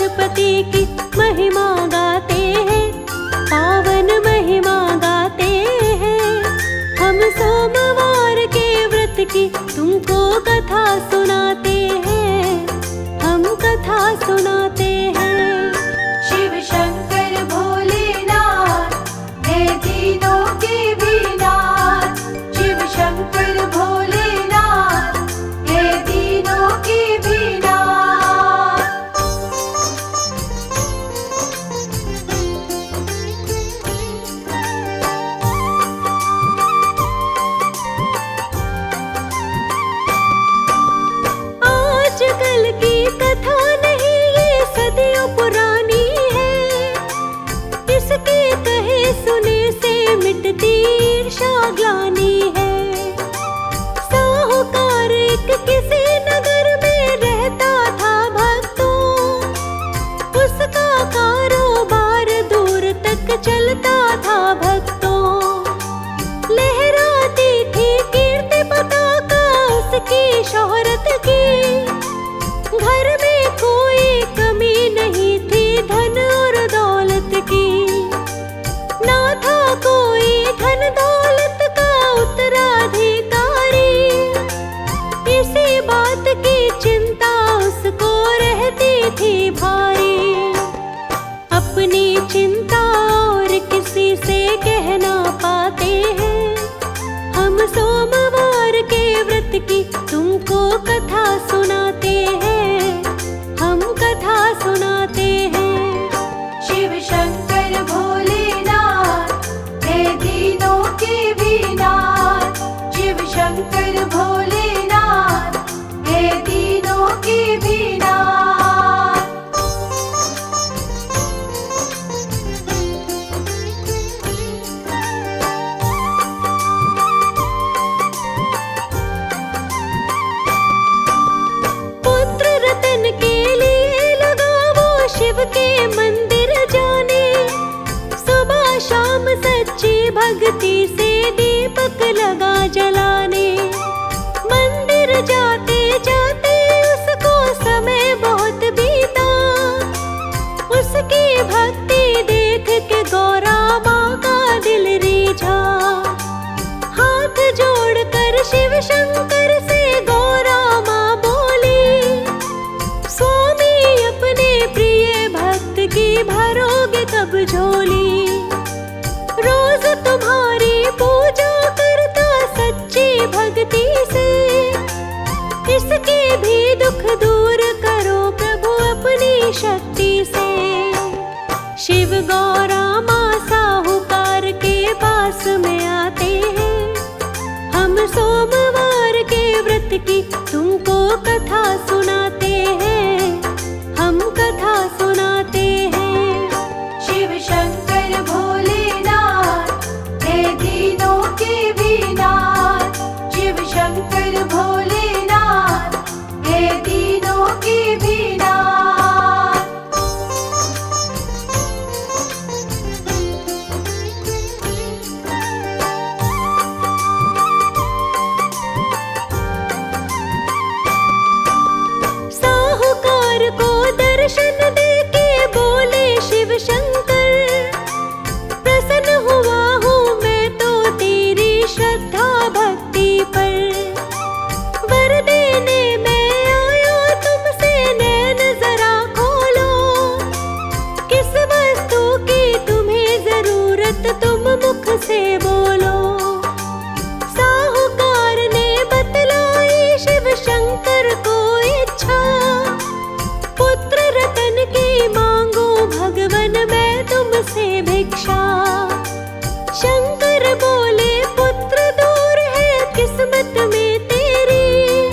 पशुपति की महिमा गाते हैं, पावन महिमा गाते हैं। हम सोमवार के व्रत की तुमको कथा सुनाते हैं, हम कथा सुनाते हैं। शिव शंकर भोलेनाथ है तीनों के भी नाथ। शिव शंकर भोलेनाथ है तीनों के भी नाथ। आजकल की कथा नहीं, ये सदियों पुरानी है। इसके कहे सुने से मिटती ईर्ष्या ग्लानि है। साहूकार एक किसी नगर में रहता था भक्तों, उसका कारोबार दूर तक चलता था भक्तों। लहराती थी कीर्ति पताका उसकी शोहरत की, घर में कोई कमी नहीं थी धन और दौलत की। ना था कोई धन दौलत का उत्तराधिकारी, इसी बात की चिंता उसको रहती थी भारी। अपनी चिंता और किसी से कह ना पाते हैं, हम सोमवार के व्रत की तुमको कथा सुनाते हैं, हम कथा सुनाते हैं। शिव शंकर भोलेनाथ है तीनों के भी नाथ। शिव शंकर भोलेनाथ है तीनों के भी नाथ। पुत्र रतन के लिए लगा वो शिव के मंदिर जाने। सुबह शाम सच्ची भक्ति से दीपक लगा जलाने। मंदिर जाते जाते उसको समय बहुत बीता, उसकी भक्ति देख के गौरा माँ का दिल रीझा। हाथ जोड़कर शिव शंकर से गौरा माँ बोली, स्वामी अपने प्रिय भक्त की भरोगे कब झोली। रोज तुम्हारी पूजा करता सच्ची भक्ति से, इसके भी दुख दूर करो प्रभु अपनी शक्ति से। शिव गौरा माँ साहूकार के पास में आते हैं, हम सोमवार के व्रत की तुमको कथा सुनाते हैं, हम कथा सुनाते हैं। शिव शंकर भोलेनाथ है तीनों के भी नाथ। शिव शंकर भोलेनाथ है तीनों के भी नाथ। साहूकार को दर्शन देके बोले शिव शंकर, प्रसन्न हुआ हूँ मैं तो तेरी श्रद्धा भक्ति पर। वर देने मैं आया तुमसे, नैन जरा खोलो। किस वस्तु की तुम्हें जरूरत तुम मुख से बोलो। साहूकार ने बतलाई शिव शंकर को इच्छा, पुत्र रतन की मांगो भगवन मैं तुमसे भिक्षा। शंकर बोले पुत्र दूर है किस्मत में तेरी,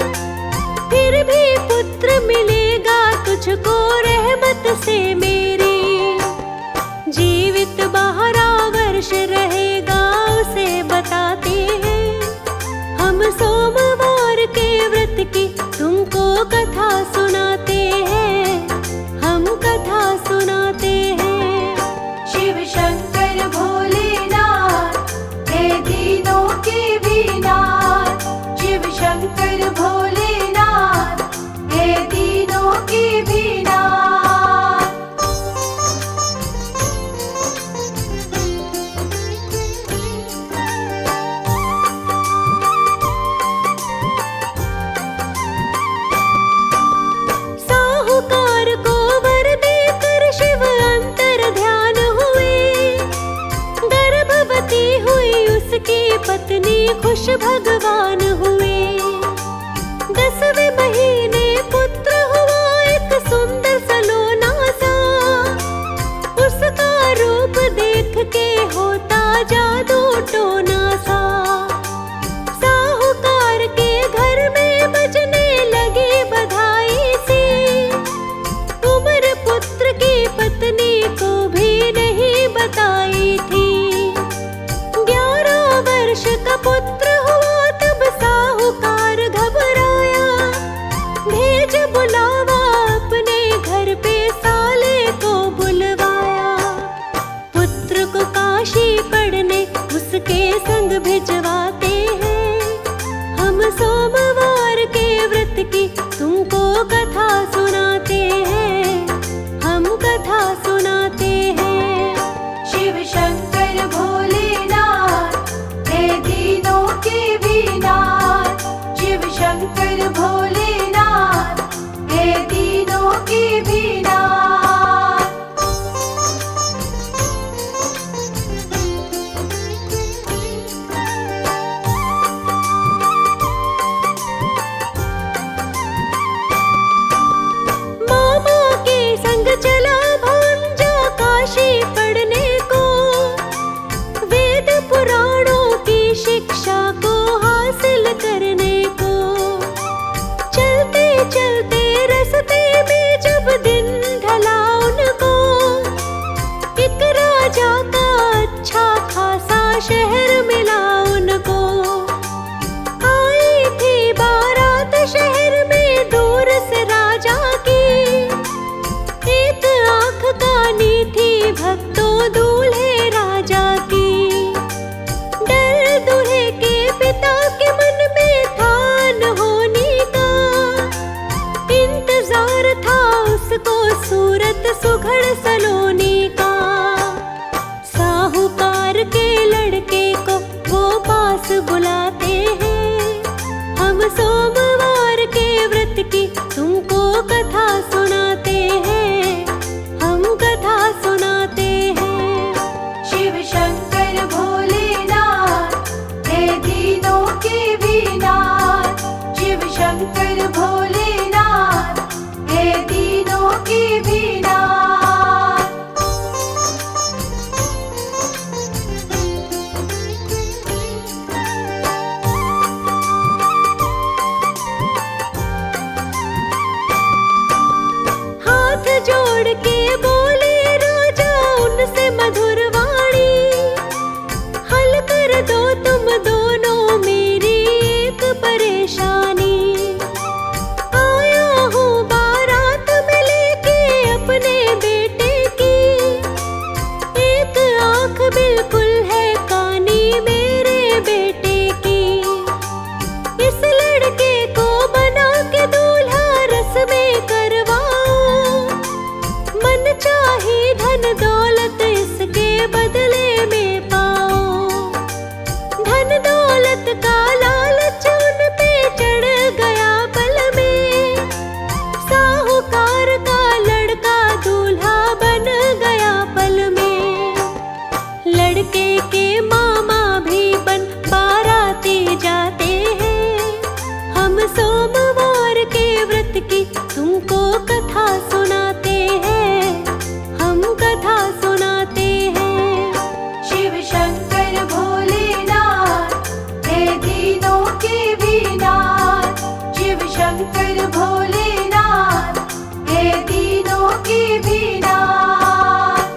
फिर भी पुत्र मिलेगा तुझको रहमत से मेरी। जीवित 12 वर्ष रहेगा उसे बताते हैं, हम सोमवार के व्रत की तुमको कथा सुनाते हैं, हम कथा सुनाते हैं। शिव शंकर भोलेनाथ है तीनों के भी नाथ। शिव शंकर भोलेनाथ है तीनों के भी नाथ। संग भिजवाते हैं। हम सोमवार के व्रत की तुमको कथा सुनाते हैं, हम कथा सुनाते हैं। शिव शंकर भोलेनाथ हे दीनों के भी नाथ। शिव शंकर भोलेनाथ हे दीनों के भी नाथ। मामा के संग चला भांजा काशी पढ़ने को, वेद पुराणों की शिक्षा को हासिल करने को। चलते चलते रास्ते में जब दिन ढला उनको, एक राजा का अच्छा खासा शहर मिला उनको। आई थी बारात शहर में दूर से राजा की, एक आंख कानी थी भक्तों दूल्हे राजा की। डर दूल्हे के पिता के मन में था अनहोनी का, इंतजार था उसको सूरत सुघड़ सलोनी का। साहूकार के लड़के को वो पास बुलाते हैं। हम सोमवार के व्रत की तुमको कथा सुनाते हैं, हम कथा सुनाते हैं। शिव शंकर भोलेनाथ हे दीनों के भी नाथ। शिव शंकर भोलेनाथ हे दीनों के भी नाथ। हाथ जोड़ के बोले राजा उनसे मधुर वाणी, हल कर दो तुम दोनों मेरी एक परेशानी। आया हूँ बारात में लेके अपने बेटे की, एक आंख बिल्कुल है कानी मेरे बेटे की। इस लड़के को बना के दूल्हा रस्में करवाओ, मन चाहे धन दौलत इसके बदले में पाओ। धन दौलत का लालच उन पे चढ़ गया पल में, साहूकार का लड़का दूल्हा बन गया पल में। लड़के के मामा भी बन बाराती जाते हैं। हम सोमवार के व्रत की तुमको कथा सुनाते हैं, हम कथा सुनाते हैं। शिव शंकर भोलेनाथ हे दीनों के भी नाथ। शिव शंकर भोलेनाथ हे दीनों के भी नाथ।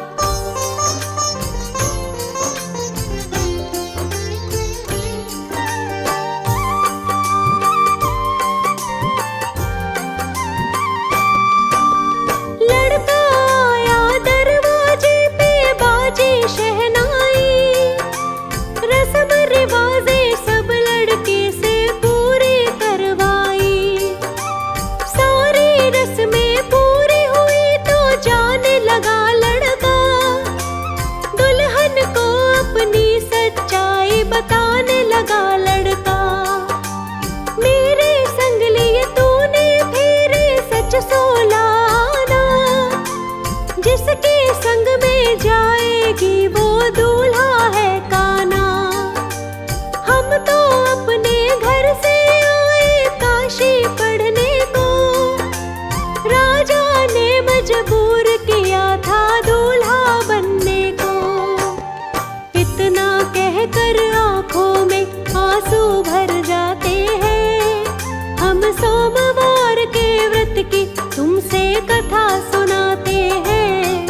लड़का आया दरवाजे पे बाजी शहनाई, रस्म रिवाजे सब लड़के से पूरी करवाई। सारी रस्में पूरी हुई तो जाने लगा लड़का, दुल्हन को अपनी सच्चाई बताने लगा लड़का। मेरे संग लिए तूने फेरे सच सोलाना, जिसके संग में जाएगी वो दूल्हा है काना। हम तो अपने घर से आए काशी पढ़ने को, राजा ने मजबूर किया था दूल्हा बनने को। इतना कहकर आंखों में आंसू भर जाते हैं। हम सोमवार के व्रत की तुमसे कथा सुनाते हैं,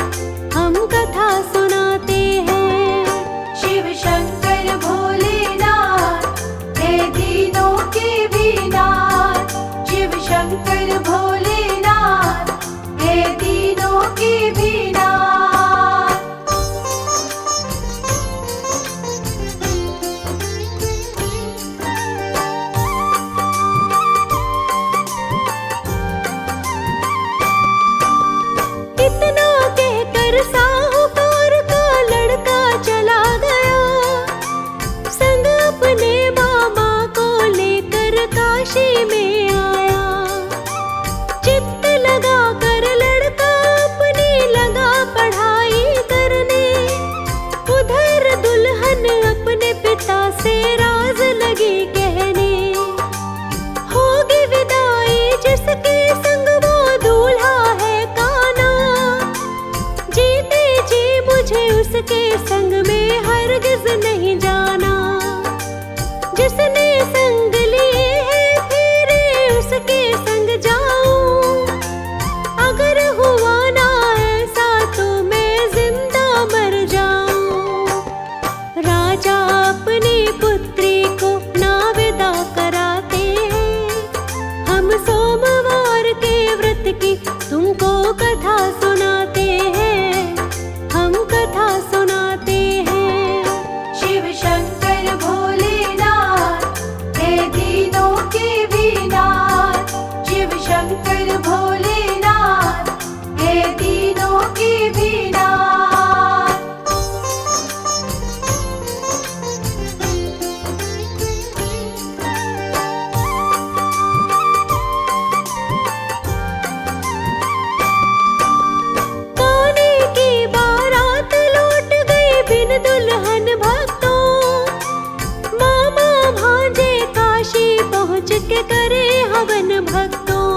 हम कथा सुनाते हैं। शिव शंकर भोलेनाथ हे दीनों के भी नाथ। शिव शंकर भोलेनाथ हे दीनों के भी नाथ। हरगिज नहीं जाना। जिसने संग लिए है फेरे उसके संग जाऊं। अगर हुआ ना ऐसा तो मैं जिंदा मर जाऊं। राजा अपनी पुत्री को ना विदा कराते हैं। हम सोमवार के व्रत की तुमको कथा सुनाते हैं। हम कथा सुनाते हैं। शिव शंकर भोलेनाथ हे दीनों के विनाथ। शिव शंकर भोलेनाथ हे दीनों के विनाथ। कान्हे की बारात लौट गई बिन दुल्हन भक्तों। मामा भांजे काशी पहुँच के करे हवन भक्तों।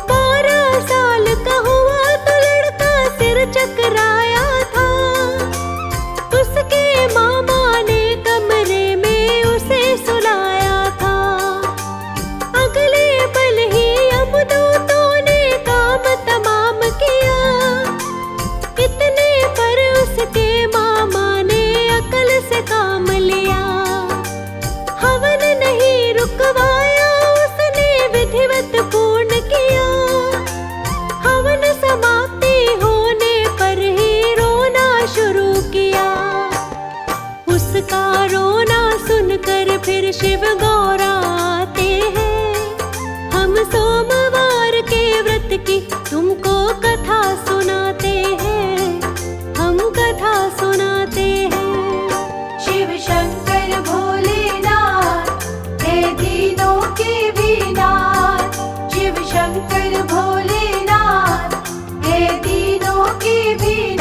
12 साल का हुआ तो लड़का सिर चकराया था। उसके मामा ने कमरे में उसे सुलाया था। अगले पल ही यमदूतों ने काम तमाम किया। इतने पर उसके मामा ने अकल से काम लिया। हवन नहीं रुकवाया उसने विधिवत पूर्ण किया। हवन समाप्ति होने पर ही रोना शुरू किया। उसका रोना सुनकर फिर शिव गौरा आते हैं। हम सोमवार के व्रत की तुमको कथा सुनाते हैं। हम कथा सुनाते हैं। शिव शंकर भोलेनाथ हे दीनों के विनाथ। शिव शंकर भोलेनाथ हे दीनों के विनाथ।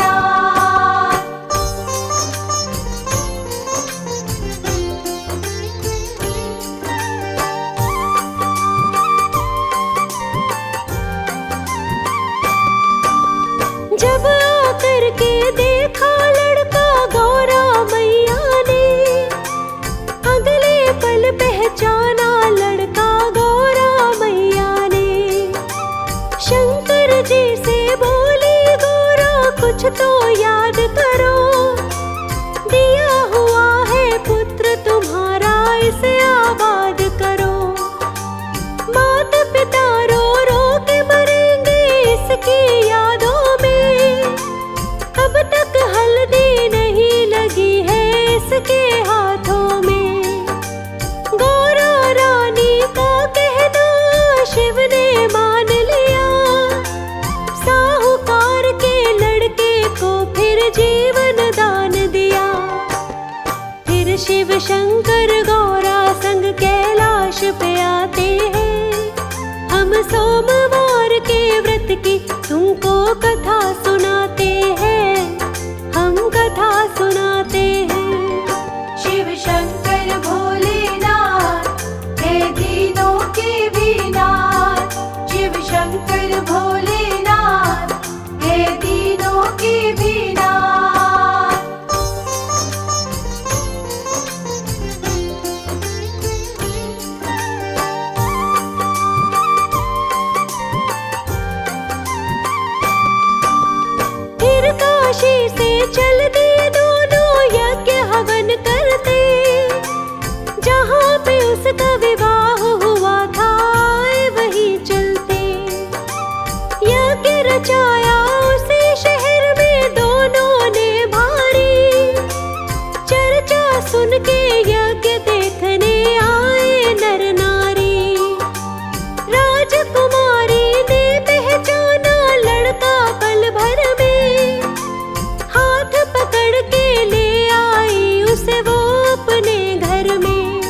जब आकर के देखा लड़का गौरा मैया ने। अगले पल पहचाना लड़का गौरा मैया ने। शंकर जी से बोली गौरा कुछ तो याद करो। दिया हुआ है पुत्र तुम्हारा इसे आबाद करो। माता पिता रो रो के मरेंगे इसकी यादों में। अब तक हल्दी नहीं लगी है इसके हाथों में। गौरा रानी का कहना शिव ने मान लिया। साहूकार के लड़के को फिर जीवन दान दिया। फिर शिव शंकर गौरा संग कैलाश पे आते हैं। हम सोमवार के व्रत की तुमको कथा सुनाते हैं। हम कथा सुनाते हैं। शिव शंकर भोलेनाथ हे दीनों के विनाथ। शिव शंकर भोलेनाथ हे दीनों के विनाथ। फिर काशी से चल दिए दोनों यज्ञ हवन करते। जहाँ पे उसका विवाह हुआ था आए वहीं चलते। यज्ञ रचाया उसी शहर में दोनों ने भारी। चर्चा सुन के यज्ञ देखने आए नर नारी। राजकुमारी ने पहचाना लड़का पल भर में। हाथ पकड़ के ले आई उसे वो अपने घर में।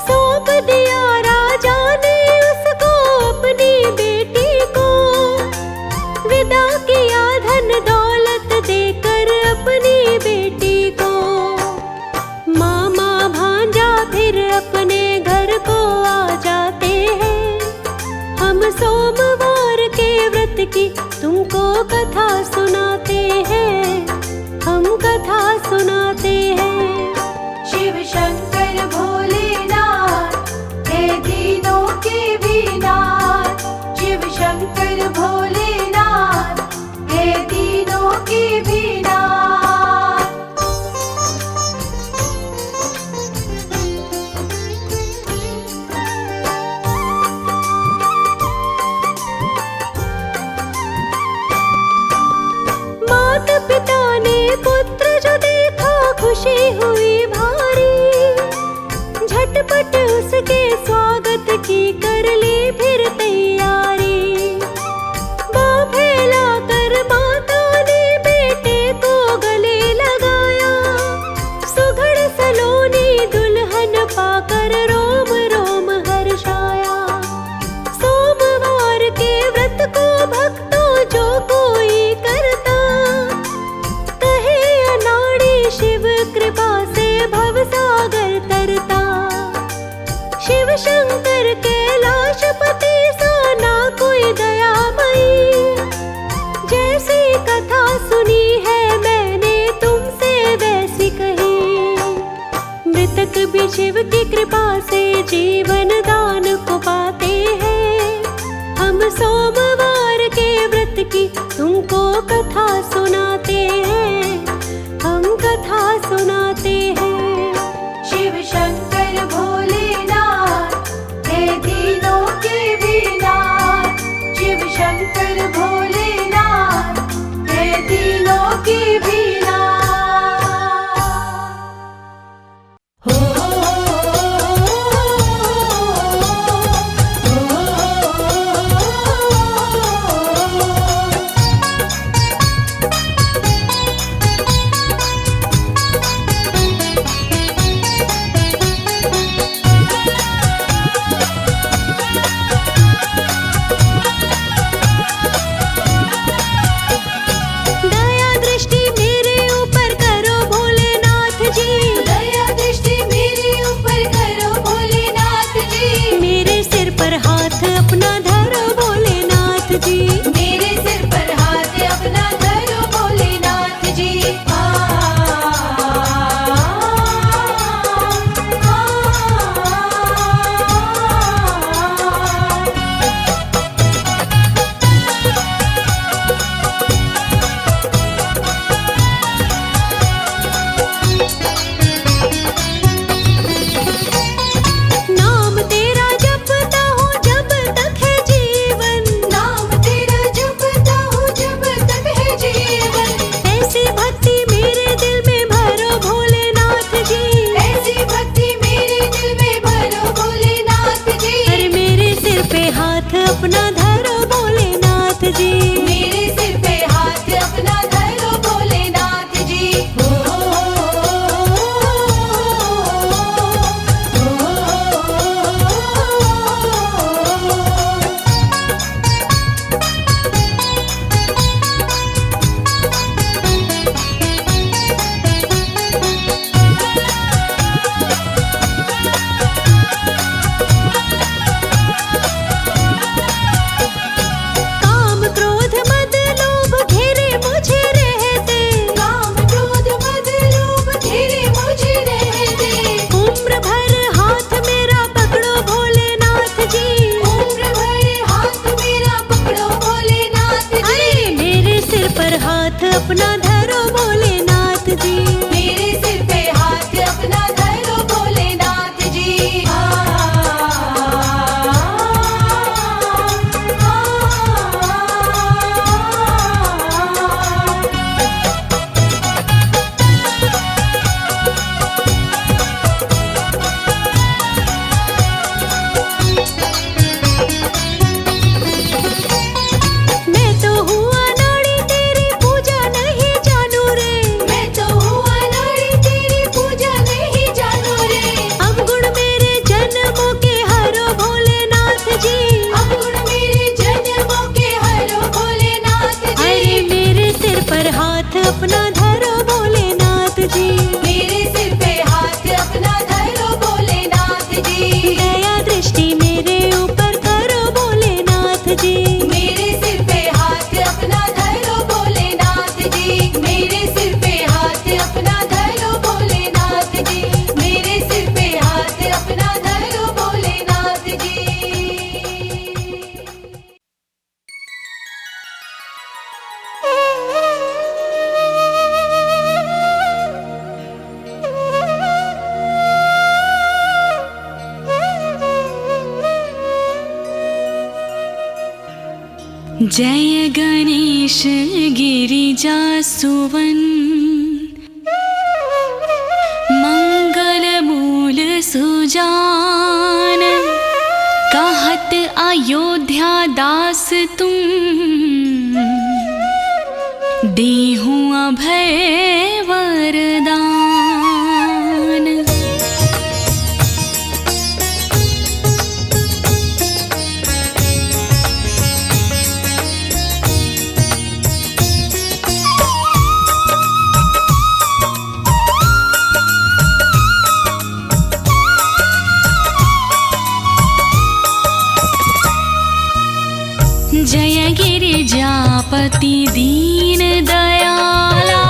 सौंप दिया राजा ने उसको अपनी बेटी को। विदा किया धन दौलत देकर अपनी बेटी को। मामा भांजा फिर अपने घर को आ जाते हैं। हम सोमवार के व्रत की तुमको कथा सुनाते हैं। हम कथा कथा सुनाते हैं। शिव शंकर भोलेनाथ हे दीनों के भी नाथ। शिव शंकर भोलेनाथ हे दीनों के भी नाथ। माता पिता ने पुत्र जो देखा खुशी हुई भारी, झटपट उसके स्वागत की कर ली फिर तैयारी। बाँ फैलाकर माता ने बेटे को गले लगाया, सुघड़ सलोनी दुल्हन पाकर रोम रोम हर्षाया। सोमवार के व्रत को भक्तों जो कोई करता, कहे अनाड़ी शिव कृपा से भवसागर तरता। शिव शंकर कैलाशपति सा ना कोई दयामयी, जैसी कथा सुनी है मैंने तुमसे वैसी कही। मृतक भी शिव की कृपा से जीवन दान को पाते हैं। हम सोमवार के व्रत की तुमको कथा सुनाते हैं, हम कथा सुनाते हैं। शिव शंकर भोलेनाथ हे दीनों के भी नाथ। शिव शंकर भोलेनाथ हे दीनों के भी नाथ। दया दृष्टि मेरे ऊपर करो भोलेनाथ जी। दया दृष्टि मेरे ऊपर करो भोलेनाथ जी। मेरे सिर पर हाथ अपना धरो भोलेनाथ जी। मेरे सिर पर हाथ अपना धरो भोलेनाथ जी। नाम तेरा जपता हूँ जब तक है जीवन, नाम तेरा जपता हूँ जब तक है जीवन। ऐसी भक्ति मेरे दिल में भरो भोलेनाथ जी। ऐसी भक्ति मेरे दिल में भरो भोलेनाथ जी। अरे मेरे सिर पे हाथ अपना धरो भोलेनाथ जी। मेरे सिर पे हाथ अपना धरो भोलेनाथ जी। काम क्रोध मद लोभ घेरे मुझे रहते, काम क्रोध मद लोभ घेरे मुझे रहते। उम्र भर हाथ मेरा पकड़ो भोलेनाथ जी। उम्र भर हाथ मेरा पकड़ो भोलेनाथ जी। अरे मेरे सिर पर हाथ अपना धरो भोलेनाथ जी। मेरे सिर पे हाथ अपना धरो भोलेनाथ जी। मैं तो हुआ नाड़ी तेरी पूजा नहीं जा जय गणेश गिरिजासुवन मंगल मूल सुजान कहत अयोध्या दास तुम देहूं अभय वरदान। जय गिरिजापति दीन दयाला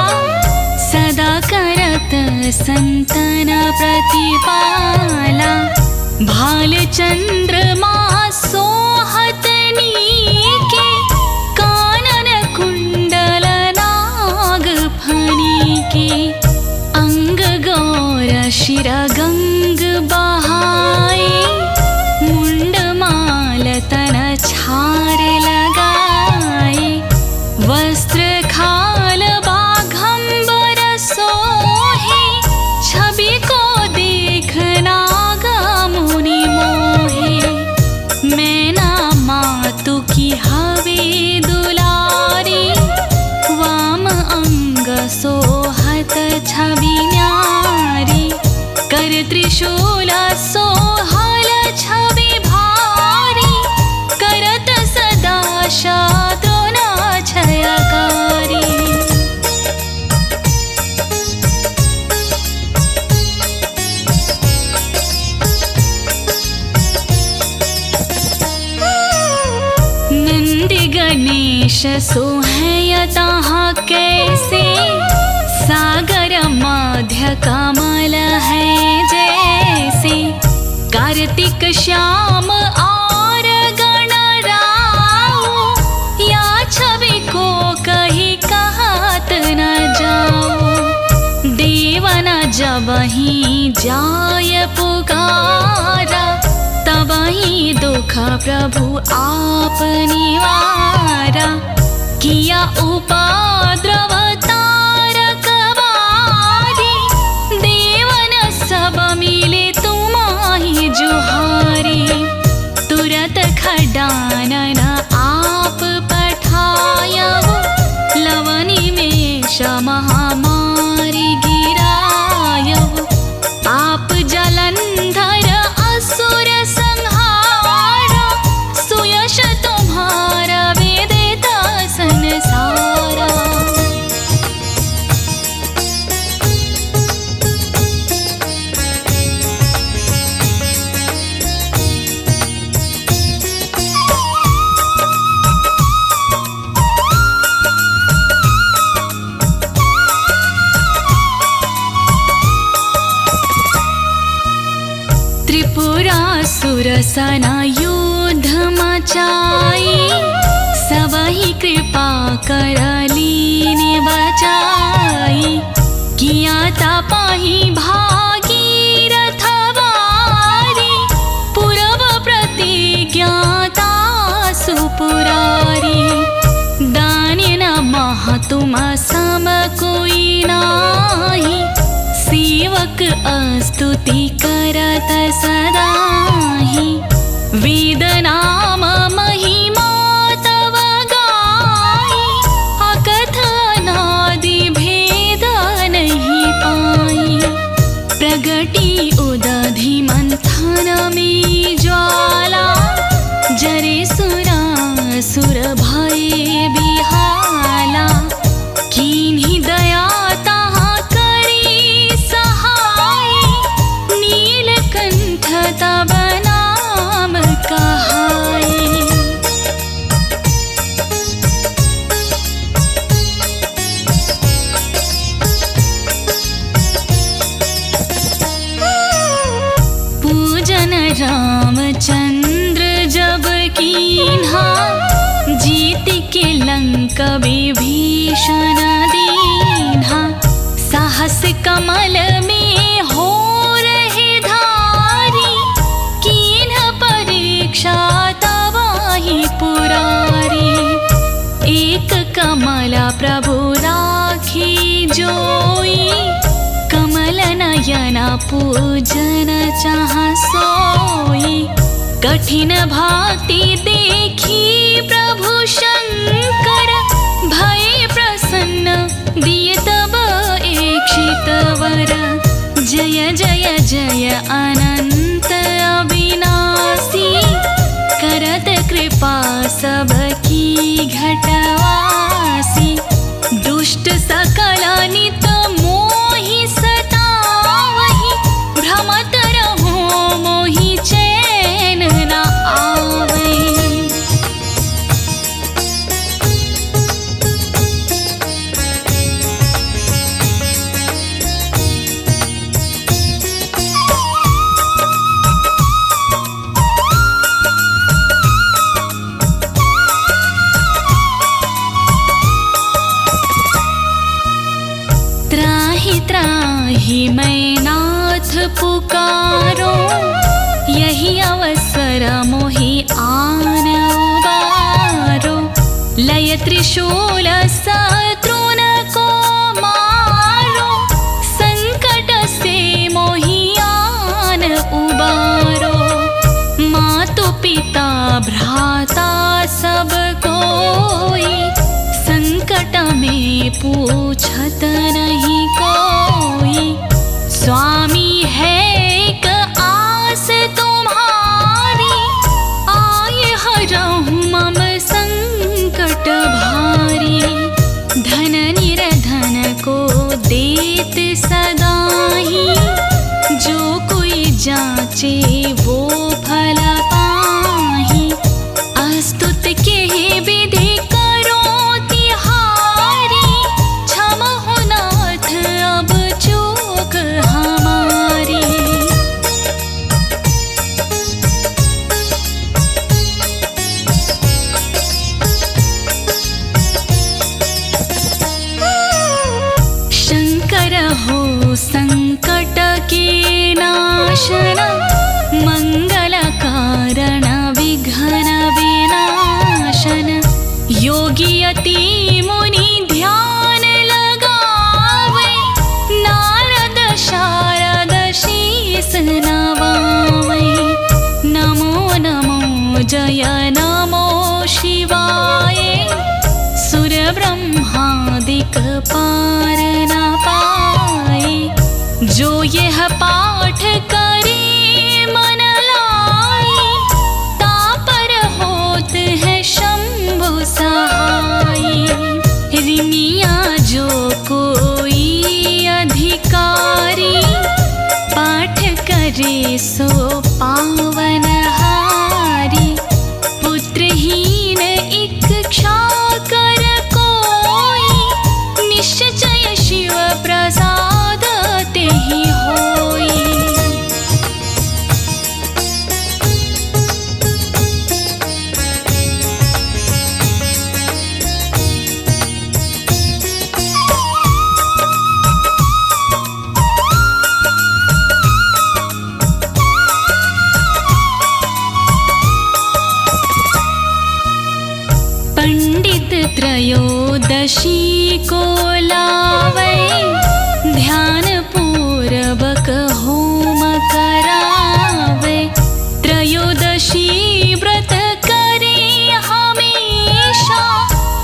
सदा करत संतन प्रतिपाला। भाल चंद्रमा सोहत नीके कानन कुंडल नाग फणी के। अंग गौर शिर गंग बहाए मुंड माल तन छार लगाए। वस्त्र खाल बाघंबर सोहे छवि को देख नागा मुनि मोहे। मैना मातु की हवे दुलारी वाम अंग सोहत छवि न्यारी। कर त्रिशूल सोहल छवि भारी करत सदा शत्रुना क्षयकारी। नंदी गणेश सोहयतः कैसे सागर मध्य कमल है जैसे। कार्तिक श्याम और गणराओ या छवि को कही कहत न जाओ। देवन जब ही जाय पुकारा तब ही दुख प्रभु आप निवारा। किया उपद्रव तारक बारी देवन सब मिले तुम्हारी जुहारी। तुरत खडानन आप पठायव लवनी में महामारी गिरायव। आप जलंधर असुर संहारा सुयश तुम्हारा वेदिता संसारा। त्रिपुरासुर सना युद्ध मचाई सबहि कृपा कर लीने बचाई। किया तपाहि भागीरथ वारी पूर्व प्रतिज्ञाता सुपुरारी। दानि न मह तुम सम कोई नाही सेवक स्तुति करत सदाहि। वेद नाम महिमा तव गाई अकथ अनादि भेद नहीं पाई। प्रगटी उदधि मंथन में ज्वाला जरे सुरासुर भये बिहाला। कीन्ही दया तहाँ करी सहाय नीलकंठ तब नाम कहाय। पूजन रामचंद्र जब कीन्हा जीत के लंक विभीषण दीन्हा। साहस कमल में हो रहे धारी कीन्ह परीक्षा तवाहि पुरारी। कमल प्रभु राखी जोई, कमल नयन पूजन चाह सोई। कठिन भक्ति देखी प्रभु शंकर, भय प्रसन्न दिए तब इच्छित वर। जय जय जय अनंत अविनाशी, करत कृपा सबकी घटवासी। दुष्ट सकल नित मोहि सतावहि, भ्रमत रहो मोहि चैन न आवै। त्राहि त्राहि मैं नाथ पुकारो, यही अवसर मोहि आन उबारो। लय त्रिशूल शत्रुन को मारो, संकट से मोहि आन उबारो। मातु पिता भ्राता सब कोई, संकट में पूछत नहीं कोई। स्वामी है एक आस तुम्हारी, आय हरहु मम संकट भारी। धन निर्धन को देत सदाही, जो कोई जाचे वो फल पाही। अस्तुत के विधि करो तिहारी, क्षमहु नाथ अब चूक हमारी। शंकर हो संकट के नाशन, मंगल कारण विघ्न विनाशन। योगी अति मुनि ध्यान लगावे, नारद शारद शीस नवावे। नमो नमो जय नमो शिवाय, सुर ब्रह्मादिक पार न पाए। जो यह पाठ करे मन लाई, तापर होत है शंभु सहाय। ऋनिया जो कोई अधिकारी, पाठ करे सो पावन हारी। पुत्रहीन इच्छा कर कोई, निश्चय शिव प्रसाद तेहि होई। पंडित त्रयोदशी को लावे, ध्यान पूर्वक होम करावे। त्रयोदशी व्रत करे हमेशा,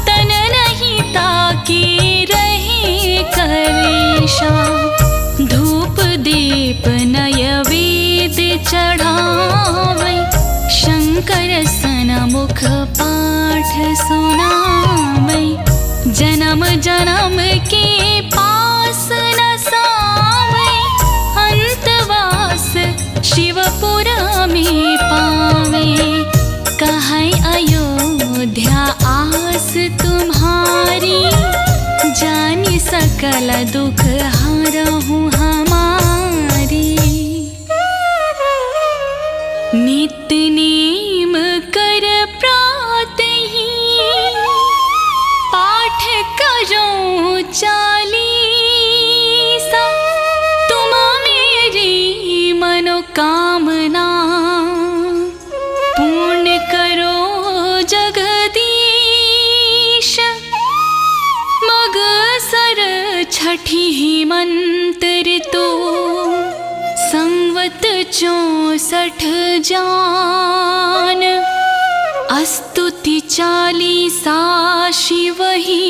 तन नहीं ताके रहे कलेशा। धूप दीप नैवेद चढ़ावे, शंकर सनमुख पाठ सुनावे। जन्म जन्म के पास न सावे, अंतवास शिवपुर में पावे। कहै अयोध्या आस तुम्हारी, जानि सकल दुख हरहु हमारी। नित्य नेम कर प्रातहि, पाठ करो चालीसा। तुम मेरी मनोकामना, पूर्ण करो जगदीश। छठी हेमंत ऋतु संवत 64 जान, स्तुति 40 शिव ही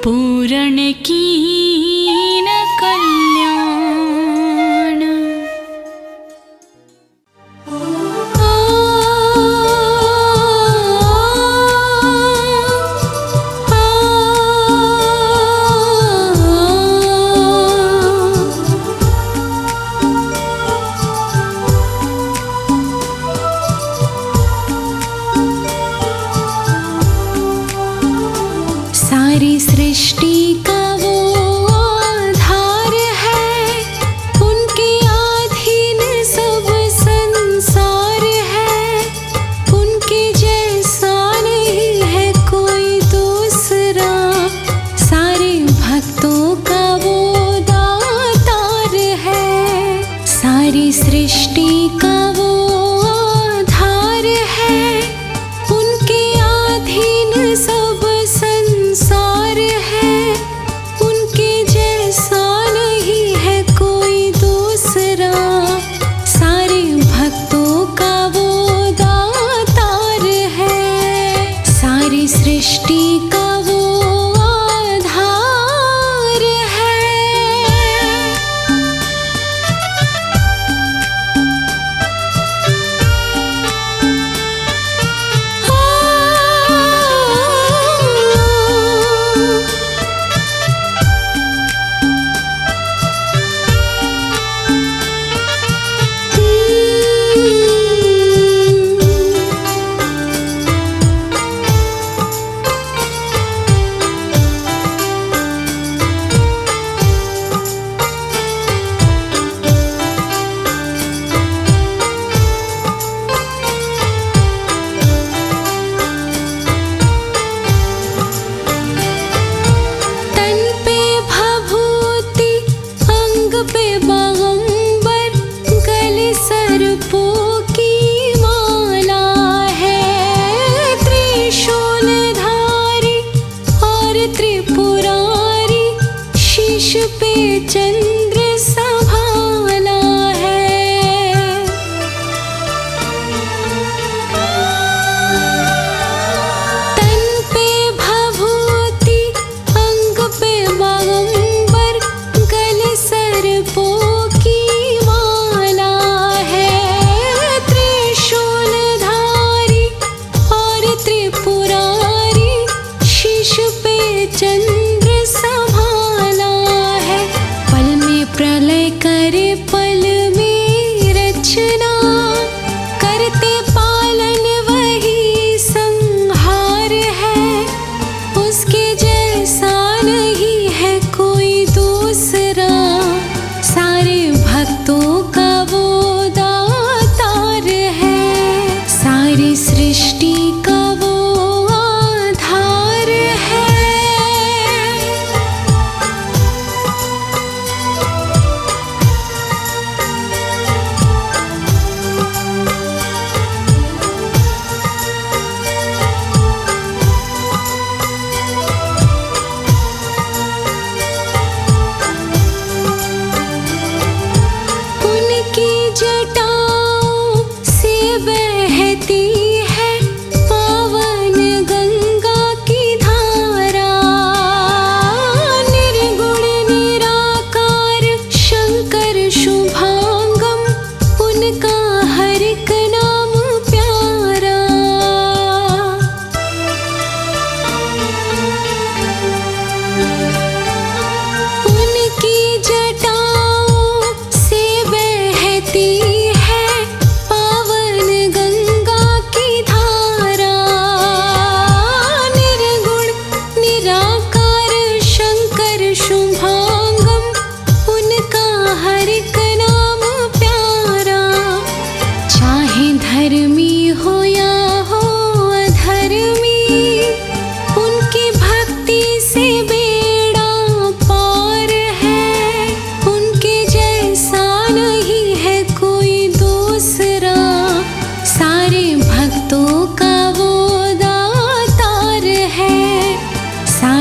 पूरण कीन कल्याण। सारी सृष्टि का वो आधार है, उनके अधीन सब संसार है, उनके जैसा नहीं है कोई दूसरा, सारे भक्तों का वो दातार है। सारी सृष्टि का वो आधार है, उनके अधीन सब संसार है, उनके जैसा नहीं है कोई दूसरा, सारे भक्तों का वो दातार है। सारी सृष्टि का वो आधार है।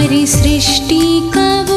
सारी सृष्टि का वो